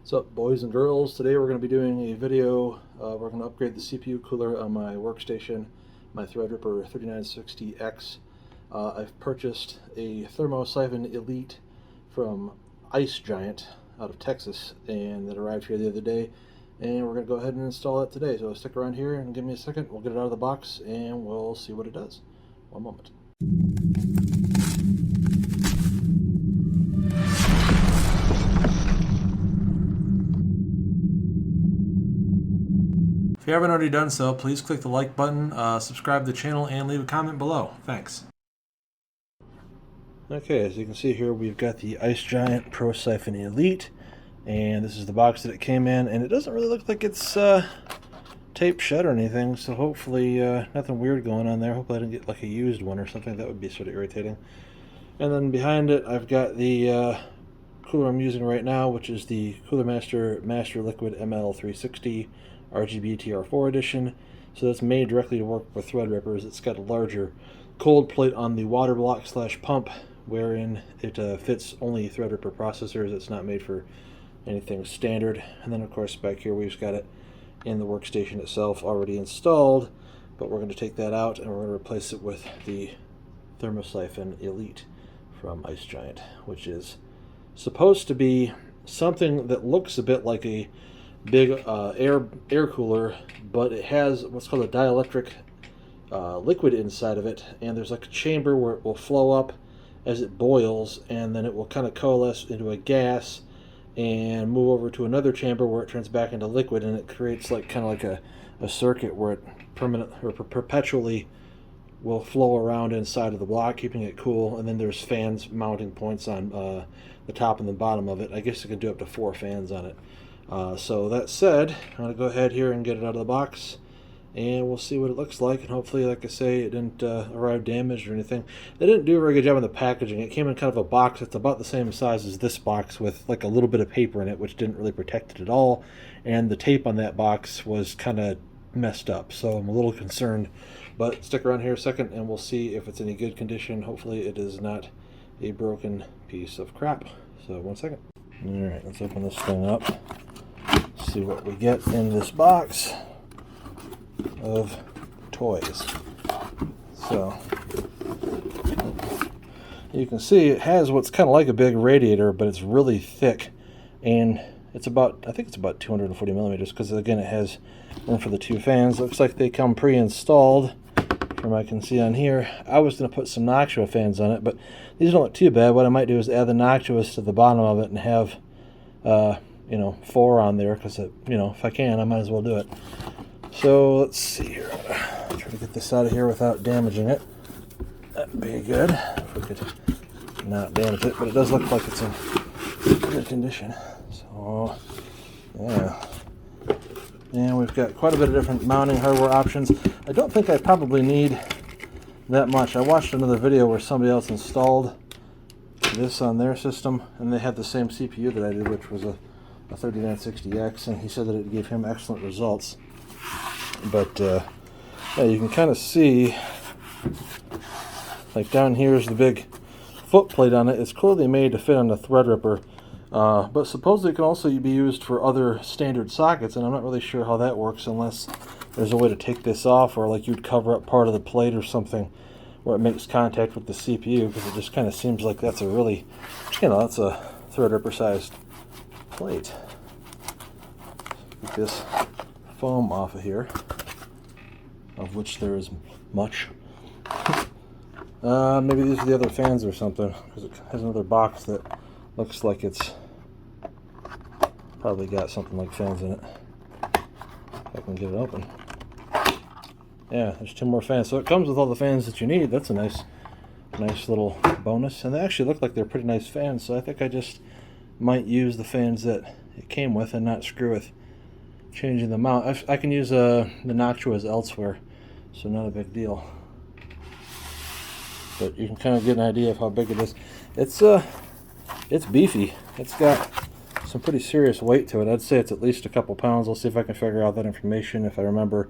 What's up, boys and girls? Today we're going to be doing a video. We're going to upgrade the CPU cooler on my workstation, my Threadripper 3960X. I've purchased a Thermosiphon Elite from IceGiant out of Texas, and that arrived here the other day. And we're going to go ahead and install it today. So stick around here and give me a second. We'll get it out of the box and we'll see what it does. One moment. If you haven't already done so, please click the like button, subscribe to the channel, and leave a comment below. Thanks. Okay, as you can see here, we've got the IceGiant Prosiphon Elite, and this is the box that it came in, and it doesn't really look like it's taped shut or anything, so hopefully nothing weird going on there. Hopefully I didn't get like a used one or something. That would be sort of irritating. And then behind it, I've got the cooler I'm using right now, which is the Cooler Master Liquid ML360 RGB TR4 edition. So that's made directly to work with Threadrippers. It's got a larger cold plate on the water block / pump, wherein it fits only Threadripper processors. It's not made for anything standard. And then of course back here we've got it in the workstation itself already installed, but we're going to take that out and we're going to replace it with the Thermosiphon Elite from IceGiant, which is supposed to be something that looks a bit like a big air cooler, but it has what's called a dielectric liquid inside of it, and there's like a chamber where it will flow up as it boils, and then it will kind of coalesce into a gas and move over to another chamber where it turns back into liquid, and it creates like kind of like a circuit where it perpetually will flow around inside of the block, keeping it cool. And then there's fans mounting points on the top and the bottom of it. I guess you can do up to 4 fans on it. So that said, I'm going to go ahead here and get it out of the box, and we'll see what it looks like. And hopefully, like I say, it didn't arrive damaged or anything. They didn't do a very good job on the packaging. It came in kind of a box that's about the same size as this box, with like a little bit of paper in it, which didn't really protect it at all. And the tape on that box was kind of messed up, so I'm a little concerned. But stick around here a second and we'll see if it's in any good condition. Hopefully it is not a broken piece of crap. So one second. Alright, let's open this thing up. See what we get in this box of toys. So you can see it has what's kind of like a big radiator, but it's really thick, and it's about, I think it's about 240 millimeters, because again it has room for the 2 fans. Looks like they come pre-installed from what I can see on here. I was going to put some Noctua fans on it, but these don't look too bad. What I might do is add the Noctuas to the bottom of it and have 4 on there, because if I can, I might as well do it. So let's see here. I'll try to get this out of here without damaging it. That'd be good if we could not damage it, but it does look like it's in good condition. So yeah. And we've got quite a bit of different mounting hardware options. I don't think I probably need that much. I watched another video where somebody else installed this on their system, and they had the same CPU that I did, which was a 3960X, and he said that it gave him excellent results. But yeah, you can kind of see, like down here is the big foot plate on it. It's clearly made to fit on the Threadripper. But supposedly it can also be used for other standard sockets, and I'm not really sure how that works unless there's a way to take this off, or like you'd cover up part of the plate or something where it makes contact with the CPU, because it just kind of seems like that's a really, that's a Threadripper sized plate. Get this foam off of here, of which there is much. Maybe these are the other fans or something, because it has another box that looks like it's probably got something like fans in it. If I can get it open. Yeah, there's 2 more fans. So it comes with all the fans that you need. That's a nice little bonus. And they actually look like they're pretty nice fans, so I think I just might use the fans that it came with and not screw with changing the mount. I can use the Noctuas elsewhere, so not a big deal. But you can kind of get an idea of how big it is. It's beefy. It's got some pretty serious weight to it. I'd say it's at least a couple pounds. I'll see if I can figure out that information if I remember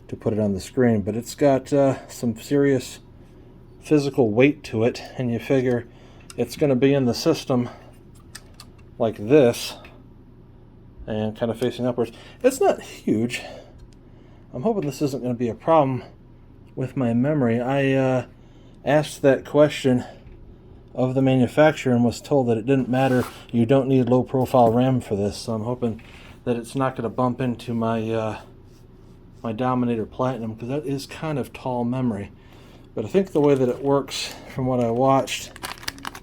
to put it on the screen. But it's got some serious physical weight to it, and you figure it's going to be in the system like this and kind of facing upwards. It's not huge. I'm hoping this isn't going to be a problem with my memory. I asked that question of the manufacturer and was told that it didn't matter. You don't need low profile RAM for this, so I'm hoping that it's not going to bump into my my Dominator Platinum, because that is kind of tall memory. But I think the way that it works, from what I watched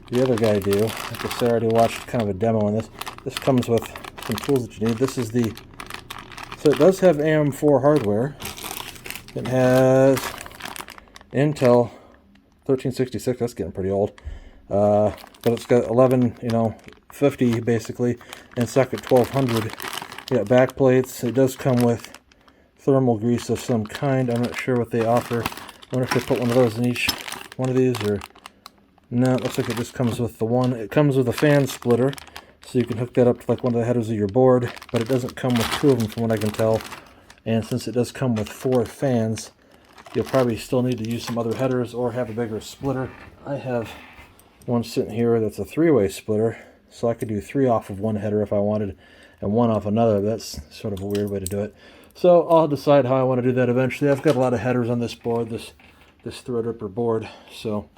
the other guy do, like I said, I already watched kind of a demo on this. This comes with some tools that you need. This is the, so it does have AM4 hardware. It has Intel 1366, that's getting pretty old. But it's got 1150 basically, and socket 1200. You got back plates. It does come with thermal grease of some kind. I'm not sure what they offer. I wonder if they put one of those in each one of these, or no, it looks like it just comes with the one. It comes with a fan splitter, so you can hook that up to like one of the headers of your board, but it doesn't come with two of them from what I can tell. And since it does come with 4 fans, you'll probably still need to use some other headers or have a bigger splitter. I have one sitting here that's a 3-way splitter, so I could do 3 off of one header if I wanted and 1 off another. That's sort of a weird way to do it. So I'll decide how I want to do that eventually. I've got a lot of headers on this board, this Threadripper board, so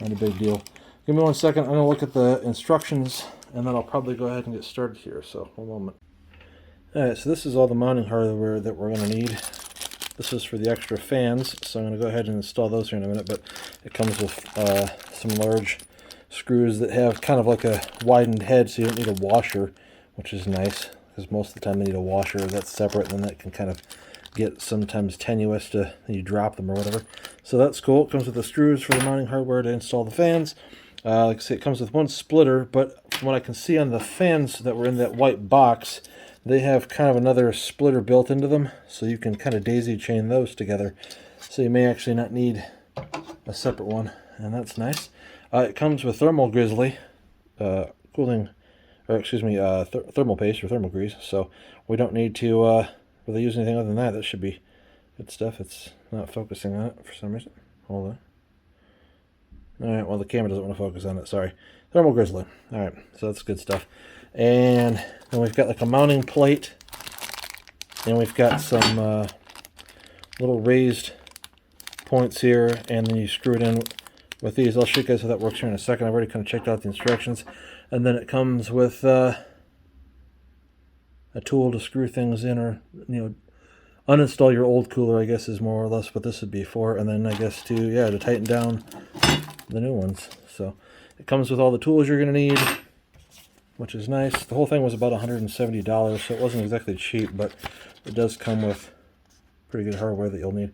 not a big deal. Give me 1 second. I'm going to look at the instructions, and then I'll probably go ahead and get started here. So 1 moment. Alright, so this is all the mounting hardware that we're going to need. This is for the extra fans, so I'm going to go ahead and install those here in a minute, but it comes with some large screws that have kind of like a widened head, so you don't need a washer, which is nice, because most of the time you need a washer that's separate, and then that can kind of get sometimes tenuous to you drop them or whatever. So that's cool. It comes with the screws for the mounting hardware to install the fans. Like I say, it comes with 1 splitter, but from what I can see on the fans that were in that white box, they have kind of another splitter built into them, so you can kind of daisy chain those together. So you may actually not need a separate one, and that's nice. It comes with thermal grizzly, thermal paste or thermal grease, so we don't need to really use anything other than that. That should be good stuff. It's not focusing on it for some reason. Hold on. Alright, well the camera doesn't want to focus on it, sorry. Thermal grizzly. Alright, so that's good stuff. And then we've got like a mounting plate, and we've got some little raised points here, and then you screw it in with these. I'll show you guys how that works here in a second. I've already kind of checked out the instructions. And then it comes with a tool to screw things in, or uninstall your old cooler, I guess is more or less what this would be for. And then I guess to tighten down the new ones. So it comes with all the tools you're going to need, which is nice. The whole thing was about $170, so it wasn't exactly cheap, but it does come with pretty good hardware that you'll need.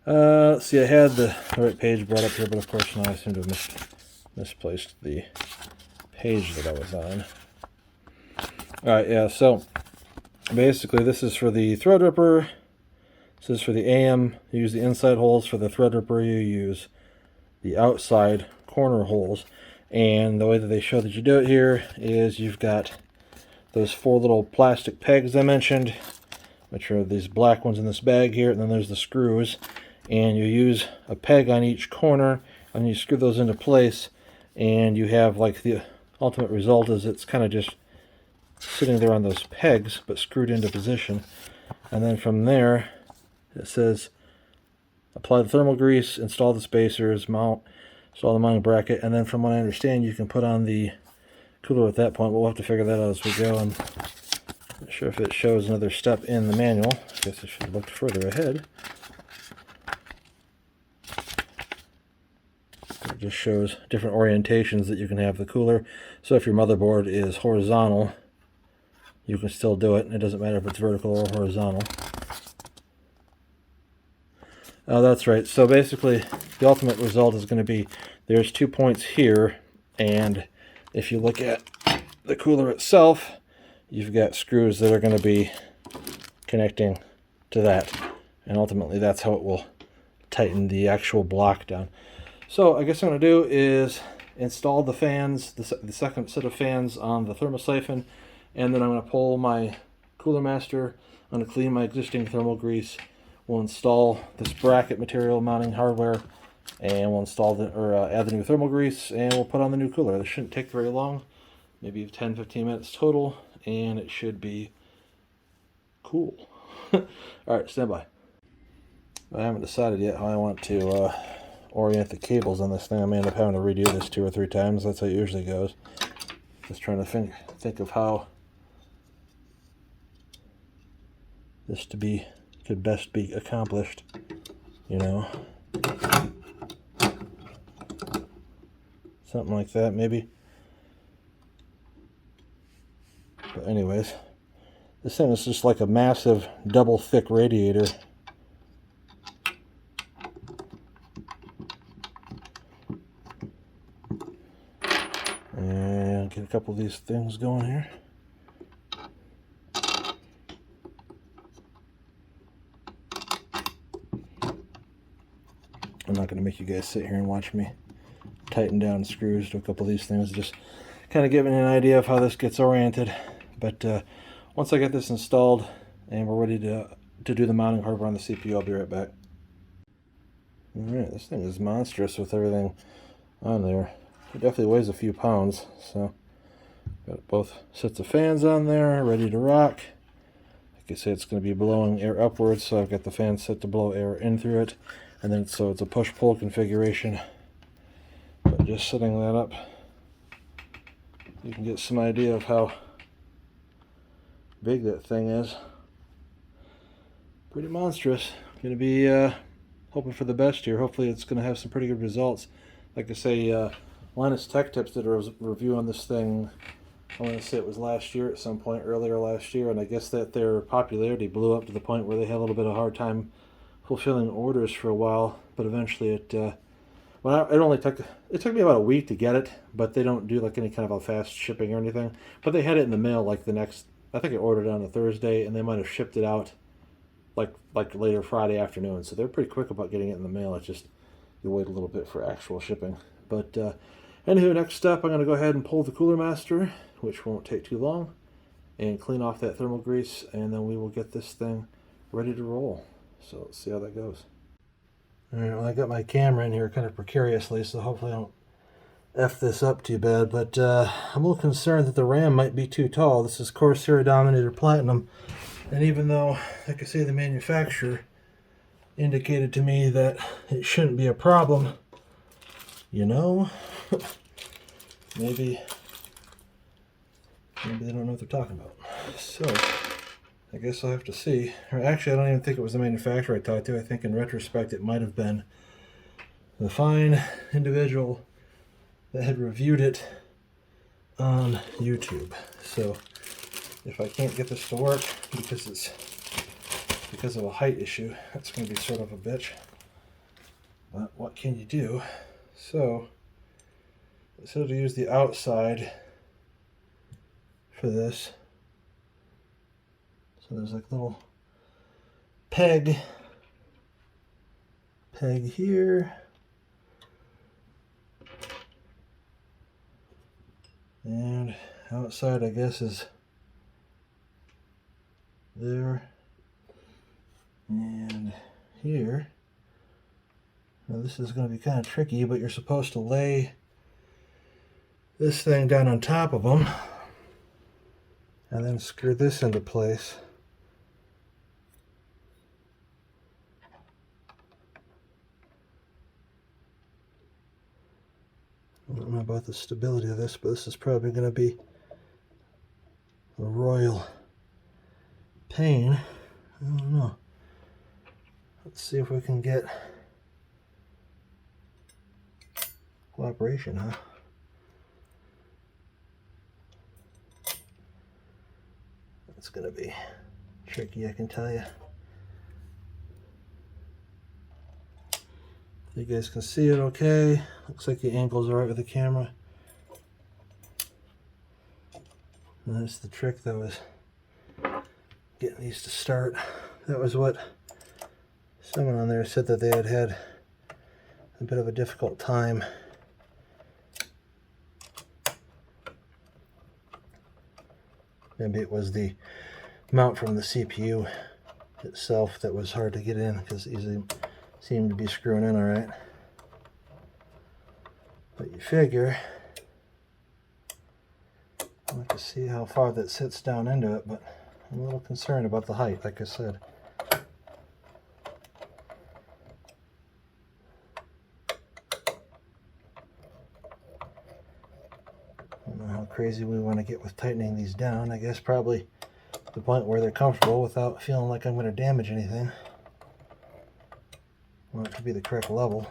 Let's see, I had the right page brought up here, but of course now I seem to have misplaced the page that I was on. Alright, yeah, so basically this is for the Threadripper. This is for the AM. You use the inside holes. For the Threadripper, you use the outside corner holes. And the way that they show that you do it here is you've got those 4 little plastic pegs I mentioned, which are these black ones in this bag here, and then there's the screws. And you use a peg on each corner, and you screw those into place, and you have like the ultimate result is it's kind of just sitting there on those pegs, but screwed into position. And then from there, it says apply the thermal grease, install the spacers, mount, install the mounting bracket, and then from what I understand, you can put on the cooler at that point. We'll have to figure that out as we go. I'm not sure if it shows another step in the manual. I guess I should have looked further ahead. It just shows different orientations that you can have the cooler. So if your motherboard is horizontal, you can still do it. It doesn't matter if it's vertical or horizontal. Oh, that's right. So basically, the ultimate result is going to be there's 2 points here, and if you look at the cooler itself, you've got screws that are going to be connecting to that, and ultimately that's how it will tighten the actual block down. So I guess what I'm going to do is install the fans, the second set of fans on the Thermosiphon, and then I'm going to pull my Cooler Master. I'm going to clean my existing thermal grease. We'll install this bracket material mounting hardware, and we'll install add the new thermal grease, and we'll put on the new cooler. This shouldn't take very long, maybe 10-15 minutes total, and it should be Cool. Alright, stand by. I haven't decided yet how I want to orient the cables on this thing. I may end up having to redo this 2 or 3 times. That's how it usually goes. Just trying to think of how this could best be accomplished, you know. Something like that, maybe. But anyways, this thing is just like a massive double thick radiator. And get a couple of these things going here. I'm not going to make you guys sit here and watch me tighten down screws to a couple of these things, just kind of giving you an idea of how this gets oriented. But once I get this installed and we're ready to do the mounting hardware on the CPU, I'll be right back. Alright, this thing is monstrous with everything on there. It definitely weighs a few pounds, so got both sets of fans on there, ready to rock. Like I said, it's going to be blowing air upwards, so I've got the fan set to blow air in through it, and then so it's a push-pull configuration. But just setting that up, you can get some idea of how big that thing is. Pretty monstrous. Going to be hoping for the best here. Hopefully it's going to have some pretty good results. Like I say, Linus Tech Tips did a review on this thing, I want to say it was last year at some point, earlier last year, and I guess that their popularity blew up to the point where they had a little bit of a hard time fulfilling orders for a while, but eventually it took me about a week to get it, but they don't do like any kind of a fast shipping or anything. But they had it in the mail like the next, I think I ordered it on a Thursday, and they might have shipped it out like later Friday afternoon. So they're pretty quick about getting it in the mail. It's just you wait a little bit for actual shipping. But anywho, next up, I'm going to go ahead and pull the Cooler Master, which won't take too long, and clean off that thermal grease, and then we will get this thing ready to roll. So let's see how that goes. Alright, well, I got my camera in here kind of precariously, so hopefully I don't F this up too bad, but I'm a little concerned that the RAM might be too tall. This is Corsair Dominator Platinum, and even though, like I say, the manufacturer indicated to me that it shouldn't be a problem, you know, maybe they don't know what they're talking about. So I guess I'll have to see. Or actually, I don't even think it was the manufacturer I talked to. I think in retrospect it might have been the fine individual that had reviewed it on YouTube. So if I can't get this to work because of a height issue, that's going to be sort of a bitch. But what can you do? So I decided to use the outside for this. So there's like a little peg here, and outside I guess is there and here. Now this is going to be kind of tricky, but you're supposed to lay this thing down on top of them and then screw this into place. I don't know about the stability of this, but this is probably going to be a royal pain. I don't know. Let's see if we can get cooperation, huh? It's going to be tricky, I can tell you. You guys can see it okay. Looks like the angle's alright with the camera. And that's the trick, though, is getting these to start. That was what someone on there said, that they had had a bit of a difficult time maybe it was the mount from the CPU itself that was hard to get in, because it easily seemed to be screwing in alright. But you figure, I'd like to see how far that sits down into it, but I'm a little concerned about the height, like I said. I don't know how crazy we want to get with tightening these down. I guess probably the point where they're comfortable without feeling like I'm going to damage anything. I want it to be the correct level.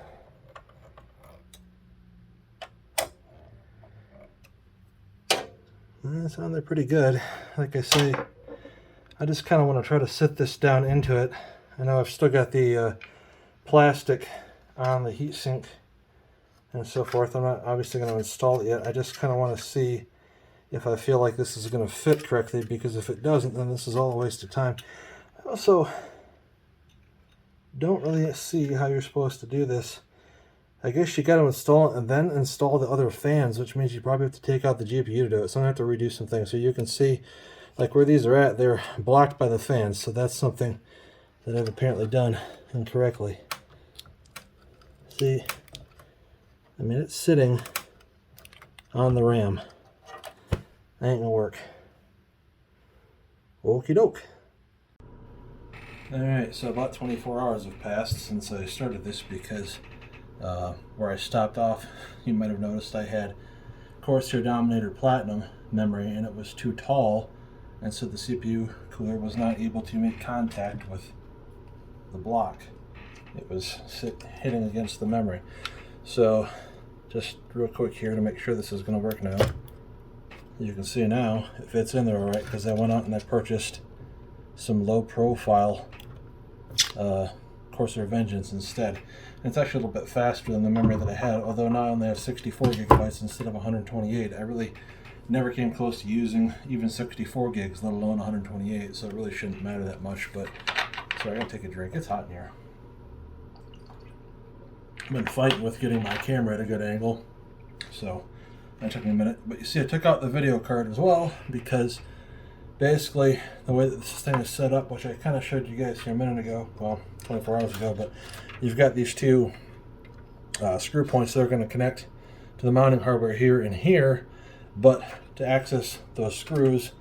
It's on there pretty good. Like I say, I just kind of want to try to sit this down into it. I know I've still got the plastic on the heatsink and so forth. I'm not obviously going to install it yet. I just kind of want to see if I feel like this is going to fit correctly, because if it doesn't, then this is all a waste of time. I also don't really see how you're supposed to do this. I guess you got to install it and then install the other fans, which means you probably have to take out the GPU to do it. So I'm going to have to redo some things. So you can see, like where these are at, they're blocked by the fans. So that's something that I've apparently done incorrectly. See, I mean, it's sitting on the RAM. Ain't gonna work. Okie doke. Alright, so about 24 hours have passed since I started this, because where I stopped off, you might have noticed I had Corsair Dominator Platinum memory and it was too tall, and so the CPU cooler was not able to make contact with the block. It was hitting against the memory. So just real quick here to make sure this is going to work now. You can see now it fits in there alright, because I went out and I purchased some low profile Corsair Vengeance instead. And it's actually a little bit faster than the memory that I had, although now I only have 64 gigabytes instead of 128. I really never came close to using even 64 gigs, let alone 128, so it really shouldn't matter that much. But sorry, I gotta take a drink. It's hot in here. I've been fighting with getting my camera at a good angle, so that took me a minute. But you see, I took out the video card as well, because basically the way that this thing is set up, which I kind of showed you guys here a minute ago, well, 24 hours ago, but you've got these two screw points that are going to connect to the mounting hardware here and here, but to access those screws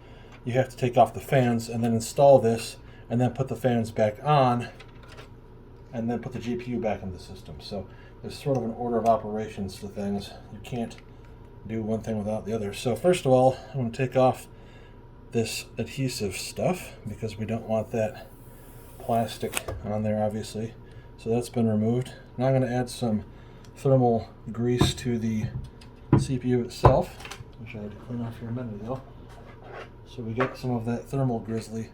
you have to take off the fans and then install this and then put the fans back on and then put the GPU back in the system. So there's sort of an order of operations to things. You can't do one thing without the other. So first of all, I'm going to take off this adhesive stuff, because we don't want that plastic on there, obviously. So that's been removed. Now I'm going to add some thermal grease to the CPU itself, which I had to clean off here a minute ago. So we got some of that thermal grizzly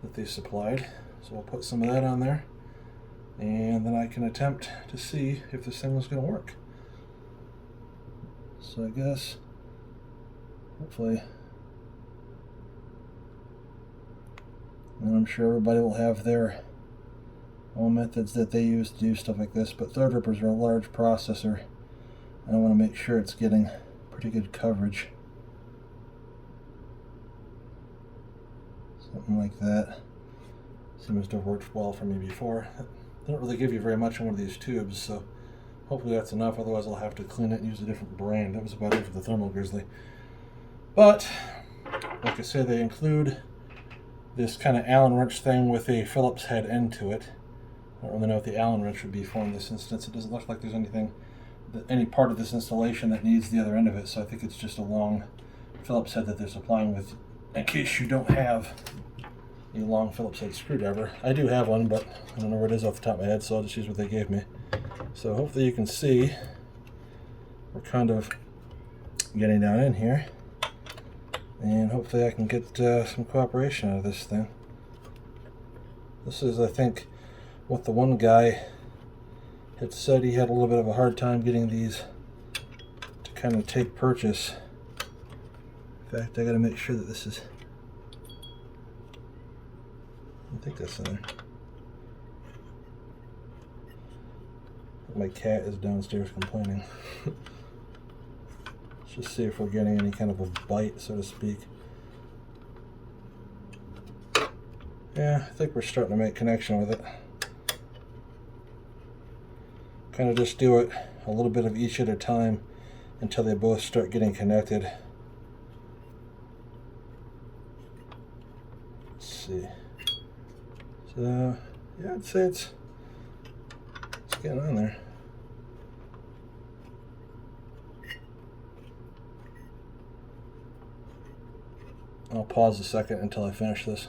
that they supplied. So we'll put some of that on there, and then I can attempt to see if this thing was going to work. So I guess, hopefully, and I'm sure everybody will have their own methods that they use to do stuff like this, but Threadrippers are a large processor, and I want to make sure it's getting pretty good coverage. Something like that. Seems to have worked well for me before. They don't really give you very much on one of these tubes, so hopefully that's enough, otherwise I'll have to clean it and use a different brand. That was about it for the thermal grizzly. But, like I said, they include this kind of Allen wrench thing with a Phillips head end to it. I don't really know what the Allen wrench would be for in this instance. It doesn't look like there's any part of this installation that needs the other end of it, so I think it's just a long Phillips head that they're supplying with, in case you don't have a long Phillips head screwdriver. I do have one, but I don't know where it is off the top of my head, so I'll just use what they gave me. So hopefully you can see we're kind of getting down in here, and hopefully I can get some cooperation out of this thing. This is, I think, what the one guy had said. He had a little bit of a hard time getting these to kind of take purchase. In fact, I got to make sure that this is, I think that's in there. My cat is downstairs complaining. Let's just see if we're getting any kind of a bite, so to speak. Yeah, I think we're starting to make connection with it. Kind of just do it a little bit of each at a time until they both start getting connected. Let's see. So, yeah, I'd say it's getting on there. I'll pause a second until I finish this.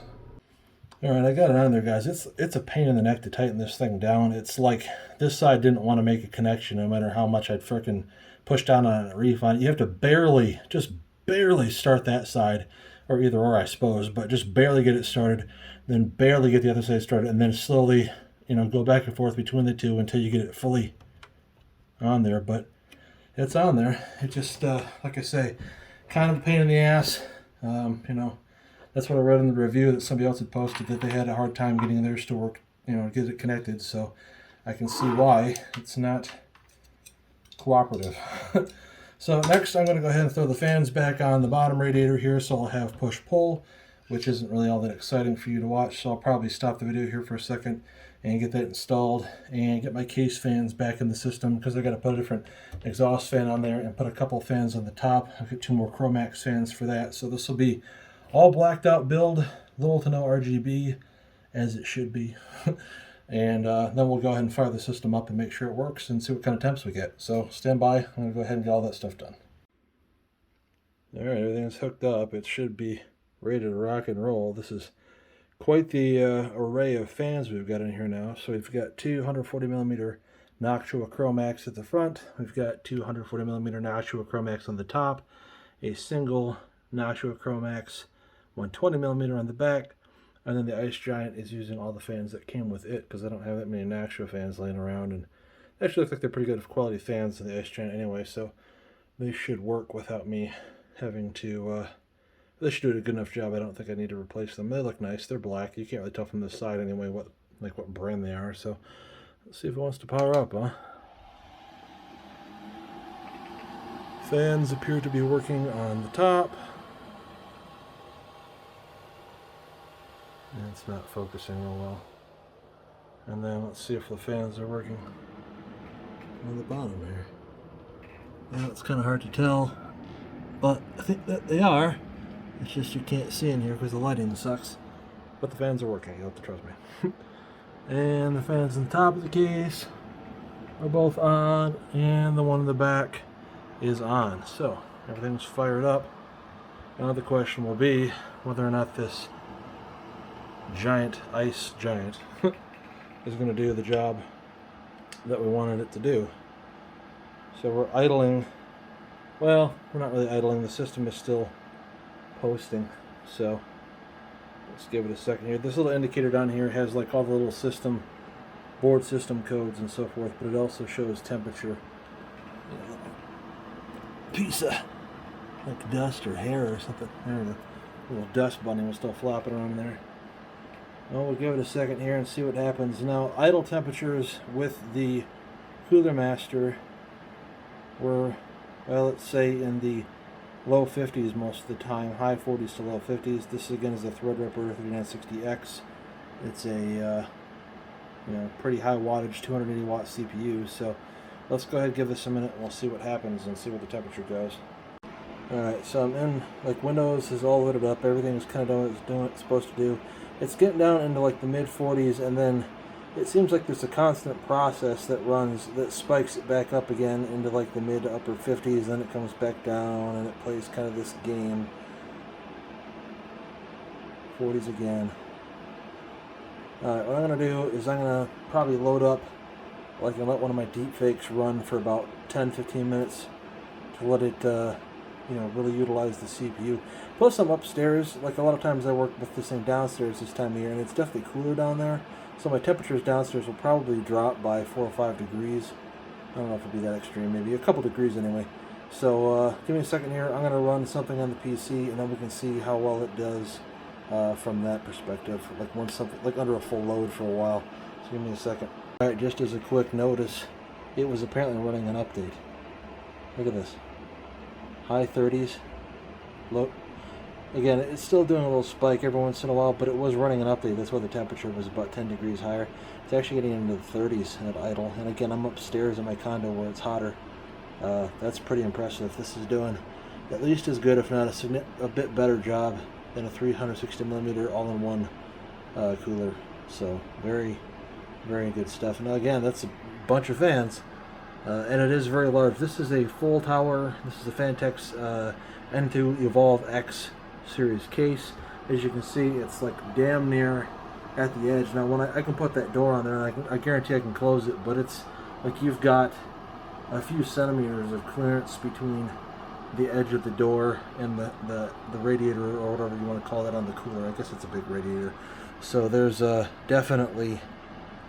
Alright, I got it on there, guys. It's a pain in the neck to tighten this thing down. It's like this side didn't want to make a connection no matter how much I'd frickin' push down on a reef on it. You have to barely, just barely start that side, or either or I suppose, but just barely get it started, then barely get the other side started, and then slowly, you know, go back and forth between the two until you get it fully on there. But it's on there. It just, like I say, kind of a pain in the ass. You know, that's what I read in the review that somebody else had posted, that they had a hard time getting theirs to work, you know, get it connected. So I can see why it's not cooperative. So next I'm going to go ahead and throw the fans back on the bottom radiator here, so I'll have push-pull, which isn't really all that exciting for you to watch. So I'll probably stop the video here for a second and get that installed and get my case fans back in the system, because I got to put a different exhaust fan on there and put a couple of fans on the top. I'll get 2 more Chromax fans for that. So this will be all blacked out build, little to no RGB, as it should be. And then we'll go ahead and fire the system up and make sure it works and see what kind of temps we get. So stand by, I'm going to go ahead and get all that stuff done. Alright, everything's hooked up. It should be ready to rock and roll. This is quite the array of fans we've got in here now. So we've got 2 140mm Noctua Chromax at the front. We've got 2 140mm Noctua Chromax on the top. A single Noctua Chromax 120mm on the back. And then the IceGiant is using all the fans that came with it, because I don't have that many Noctua fans laying around. And they actually look like they're pretty good quality fans in the IceGiant anyway, so they should work without me having to... they should do a good enough job. I don't think I need to replace them. They look nice. They're black. You can't really tell from this side anyway what brand they are. So let's see if it wants to power up, huh? Fans appear to be working on the top. And it's not focusing real well. And then let's see if the fans are working on the bottom here. Yeah, it's kind of hard to tell, but I think that they are. It's just you can't see in here because the lighting sucks. But the fans are working, you'll have to trust me. And the fans on the top of the case are both on, and the one in the back is on. So everything's fired up. Now the question will be whether or not this IceGiant is going to do the job that we wanted it to do. So we're idling. Well, we're not really idling. The system is still posting. So let's give it a second here. This little indicator down here has like all the little board system codes and so forth, but it also shows temperature. Piece of like dust or hair or something. There we go. A little dust bunny was still flopping around there. Well, we'll give it a second here and see what happens. Now, idle temperatures with the Cooler Master were, well, let's say in the low 50s most of the time, high 40s to low 50s. This again is the Threadripper 3960X. It's a pretty high wattage 280 watt CPU. So let's go ahead and give this a minute and we'll see what happens and see where the temperature goes. Alright, so I'm in, like, Windows is all lit up, everything is kind of doing what it's supposed to do. It's getting down into like the mid 40s, and then it seems like there's a constant process that runs, that spikes it back up again into like the mid to upper 50s, then it comes back down and it plays kind of this game. 40s again. Alright, what I'm going to do is I'm going to probably load up, like, and let one of my deepfakes run for about 10-15 minutes to let it really utilize the CPU. Plus I'm upstairs, like a lot of times I work with this thing downstairs this time of year, and it's definitely cooler down there, so my temperatures downstairs will probably drop by 4 or 5 degrees. I don't know if it'll be that extreme, maybe a couple degrees anyway. So give me a second here, I'm going to run something on the PC and then we can see how well it does from that perspective, like once something, like under a full load for a while. So give me a second. Alright, just as a quick notice, it was apparently running an update. Look at this. High 30s. Low. Again, it's still doing a little spike every once in a while, but it was running an update. That's why the temperature was about 10 degrees higher. It's actually getting into the 30s at idle. And again, I'm upstairs in my condo where it's hotter. That's pretty impressive. This is doing at least as good, if not a bit better job and a 360mm all-in-one cooler. So very, very good stuff. Now again, that's a bunch of fans, and it is very large. This is a full tower. This is a Fantex N2 Evolve X series case. As you can see, it's like damn near at the edge. Now when I can put that door on there, and I guarantee I can close it, but it's like you've got a few centimeters of clearance between the edge of the door and the radiator, or whatever you want to call that on the cooler. I guess it's a big radiator. So there's definitely,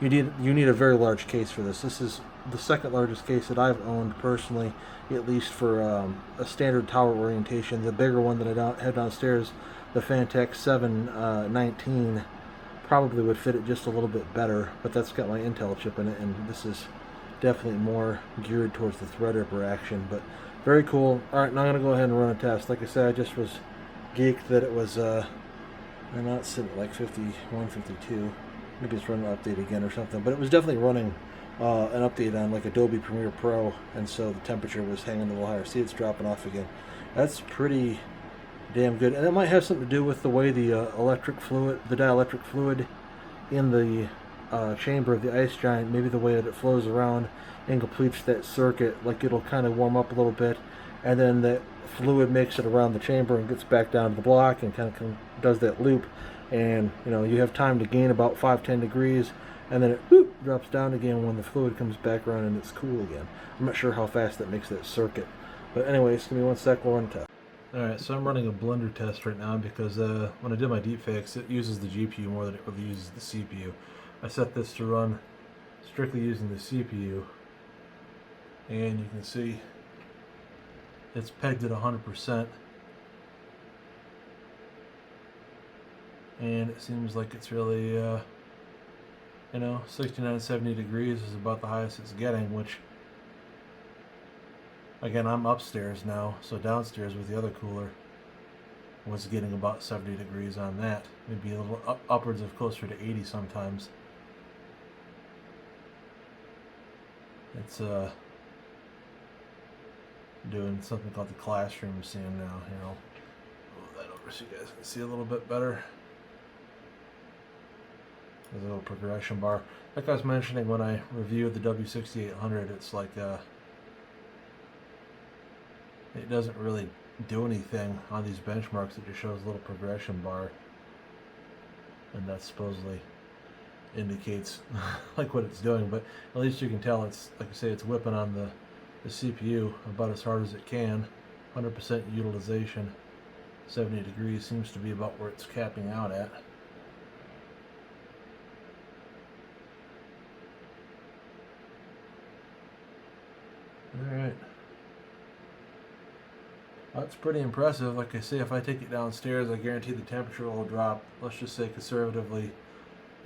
you need a very large case for this. This is the second largest case that I've owned personally, at least for a standard tower orientation. The bigger one that I have downstairs, the Fantex 719, probably would fit it just a little bit better, but that's got my Intel chip in it, and this is definitely more geared towards the Threadripper action. But very cool. Alright, now I'm going to go ahead and run a test. Like I said, I just was geeked that it was I'm not sitting at like 51, 52. Maybe it's running an update again or something. But it was definitely running an update on like Adobe Premiere Pro, and so the temperature was hanging a little higher. See, it's dropping off again. That's pretty damn good. And it might have something to do with the way the dielectric fluid in the chamber of the IceGiant, maybe the way that it flows around and completes that circuit. Like it'll kind of warm up a little bit, and then that fluid makes it around the chamber and gets back down to the block and kind of does that loop, and you have time to gain about 5-10 degrees, and then it whoop, drops down again when the fluid comes back around and it's cool again. I'm not sure how fast that makes that circuit, but anyways, give me one sec, we'll run a test. Alright, so I'm running a blender test right now because when I did my deep fakes, it uses the GPU more than it really uses the CPU. I set this to run strictly using the CPU, and you can see it's pegged at 100%, and it seems like it's really 69-70 degrees is about the highest it's getting, which again, I'm upstairs now, so downstairs with the other cooler was getting about 70 degrees on that, maybe a little upwards of closer to 80 sometimes. It's doing something called the classroom scene now. Here, I'll move that over so you guys can see a little bit better. There's a little progression bar. Like I was mentioning when I reviewed the W6800, it's like it doesn't really do anything on these benchmarks. It just shows a little progression bar, and that supposedly indicates like what it's doing, but at least you can tell it's, like I say, it's whipping on the CPU about as hard as it can. 100% utilization, 70 degrees seems to be about where it's capping out at. Alright, that's pretty impressive. Like I say, if I take it downstairs, I guarantee the temperature will drop, let's just say conservatively,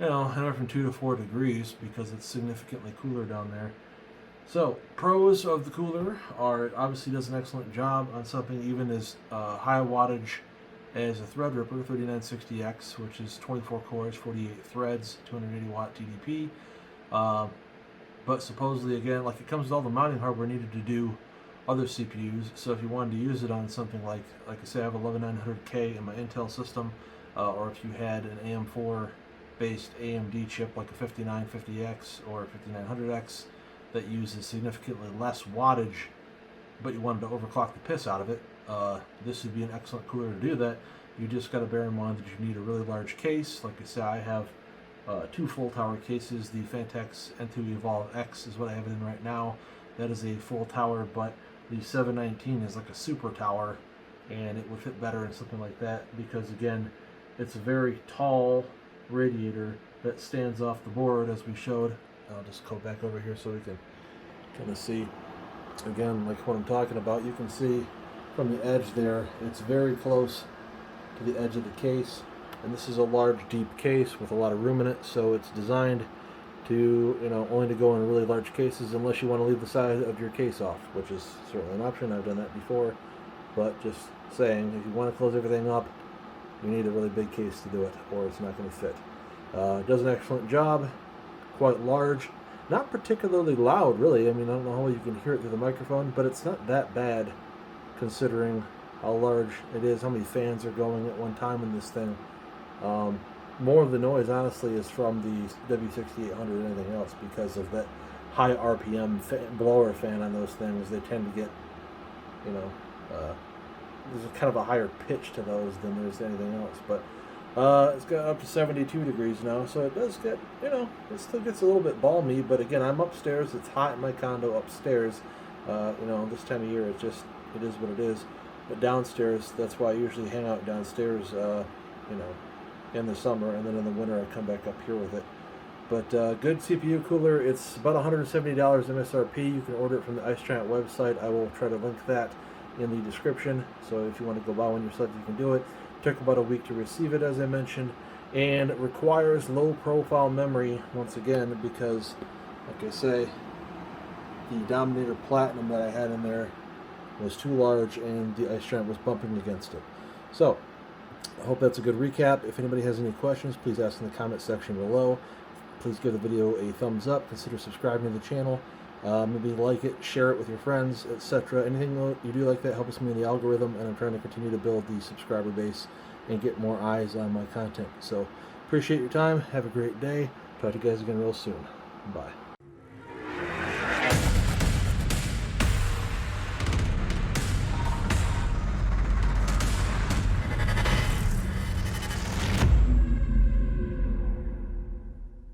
anywhere from 2 to 4 degrees, because it's significantly cooler down there. So, pros of the cooler are it obviously does an excellent job on something even as high wattage as a Threadripper 3960X, which is 24 cores, 48 threads, 280 watt TDP. But supposedly, again, like it comes with all the mounting hardware needed to do other CPUs. So if you wanted to use it on something like I say, I have a 11900K in my Intel system, or if you had an AM4 based AMD chip like a 5950X or 5900X that uses significantly less wattage, but you wanted to overclock the piss out of it, this would be an excellent cooler to do that. You just got to bear in mind that you need a really large case. Like I said, I have 2 full tower cases. The Fantex N2 Evolve X is what I have it in right now. That is a full tower, but the 719 is like a super tower, and it would fit better in something like that because, again, it's a very tall radiator that stands off the board, as we showed. I'll just go back over here so we can kind of see again like what I'm talking about. You can see from the edge there, it's very close to the edge of the case, and this is a large deep case with a lot of room in it, so it's designed to only to go in really large cases unless you want to leave the side of your case off, which is certainly an option. I've done that before, but just saying, if you want to close everything up, you need a really big case to do it, or it's not going to fit. It does an excellent job, quite large, not particularly loud really. I mean, I don't know how well you can hear it through the microphone, but it's not that bad considering how large it is, how many fans are going at one time in this thing. More of the noise, honestly, is from the W6800 than anything else, because of that high RPM blower fan on those things. They tend to get, you know, there's kind of a higher pitch to those than there's anything else. But it's got up to 72 degrees now, so it does get, you know, it still gets a little bit balmy. But again, I'm upstairs. It's hot in my condo upstairs. You know, this time of year, it is what it is. But downstairs, that's why I usually hang out downstairs, you know, in the summer, and then in the winter I come back up here with it. But good CPU cooler. It's about $170 MSRP. You can order it from the IceGiant website. I will try to link that in the description, so if you want to go buy one yourself, you can do it. Took about a week to receive it, as I mentioned, and it requires low profile memory once again, because like I say, the Dominator Platinum that I had in there was too large and the IceGiant was bumping against it. So I hope that's a good recap. If anybody has any questions, please ask in the comment section below. Please give the video a thumbs up. Consider subscribing to the channel. Maybe like it, share it with your friends, etc. Anything you do like that helps me in the algorithm, and I'm trying to continue to build the subscriber base and get more eyes on my content. So appreciate your time. Have a great day. Talk to you guys again real soon. Bye.